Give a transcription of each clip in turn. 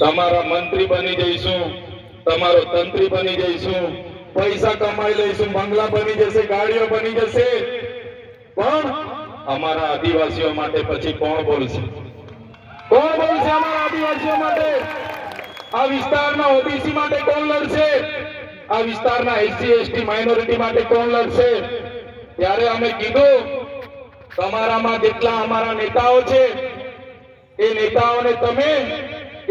તમારા મંત્રી બની જઈશું, તમારો તંત્રી બની જઈશું, પૈસા કમાઈ લઈશું, બંગલા બની જશે, ગાડીઓ બની જશે, પણ અમારા આદિવાસીઓ માટે પછી કોણ બોલશે? કોણ બોલશે અમારા આદિવાસીઓ માટે? આ વિસ્તારના ઓબીસી માટે કોણ લડશે? આ વિસ્તારના એસસી એસટી માઇનોરિટી માટે કોણ લડશે? ત્યારે અમે કીધું તમારામાં જેટલા અમારા નેતાઓ છે એ નેતાઓને તમે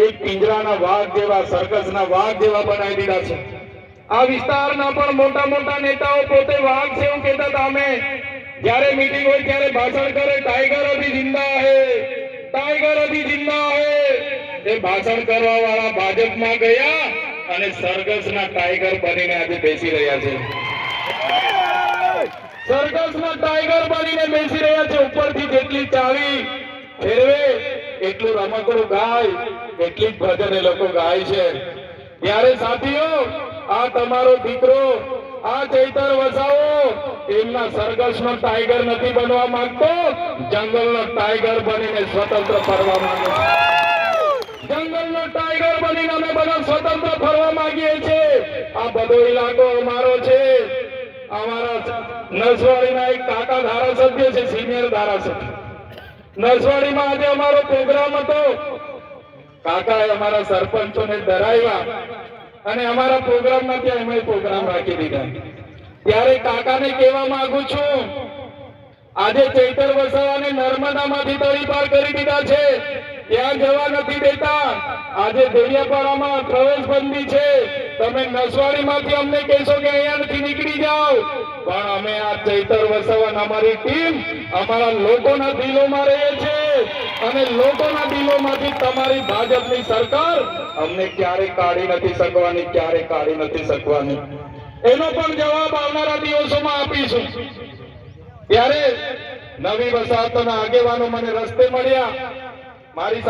એક પિંજરાના વાઘ જેવા, સર્કસના વાઘ જેવા બનાવી દીધા છે. આ વિસ્તારના પણ મોટા મોટા નેતાઓ પોતે વાઘ છે એવું કહેતા હતા. અમે જ્યારે મીટિંગ હોય ત્યારે ભાષણ કરે, ટાઈગર અભી જિંદા હે, ટાઈગર અભી જિંદા હે. એ ભાષણ કરવા વાળા ભાજપમાં ગયા અને સર્કસના ટાઈગર બનીને આજે બેસી રહ્યા છે. સર્કસના ટાઈગર બનીને બેસી રહ્યા છે. ઉપરથી જેટલી ચાવી ફેરવે એટલું રમકડું ગાય, એટલી જ ભજન એ લોકો ગાય છે. ત્યારે સાથીઓ, આ તમારો દીકરો આ ચૈતર વસાવો એમના સર્કસનો ટાઈગર નથી બનવા માંગતો, જંગલનો ટાઈગર બનીને સ્વતંત્ર ફરવા માંગે છે. જંગલનો ટાઈગર બનીને અમે બધા સ્વતંત્ર ફરવા માંગીએ છીએ. આ બધો ઇલાકો અમારો છે. અમારા નસવાડીના એક કાકા ધારાસભ્ય છે, સિનિયર ધારાસભ્ય. નસવાડીમાં આજે અમારો પ્રોગ્રામ હતો. કાકાએ અમારા સરપંચોને ડરાવ્યા અને અમારા પ્રોગ્રામના ત્યાં એમણે પ્રોગ્રામ રાખી દીધા. ત્યારે કાકાને કહેવા માંગુ છું, આજે ચૈતર વસાવાને નર્મદામાંથી તળી પાર કરી દીધા છે, ત્યાં જવા નથી દેતા. આજે દેડિયાપાડામાં પ્રવેશ બંધી છે. તમે નસવાડીમાંથી અમને કહેશો કે અહીંયાથી નીકળી જાઓ, પણ અમે આ ચૈતર વસાવા અમારી ટીમ અમારા લોકોના દિલોમાં રહે છે અને લોકોના દિલોમાંથી તમારી ભાજપની સરકાર અમને ક્યારેય કાઢી નથી શકવાની, ક્યારેય કાઢી નથી શકવાની. એનો પણ જવાબ આવનારા દિવસોમાં આપીશું. ત્યારે નવી વસાહતોના આગેવાનો મને રસ્તે મળ્યા. મારી સામે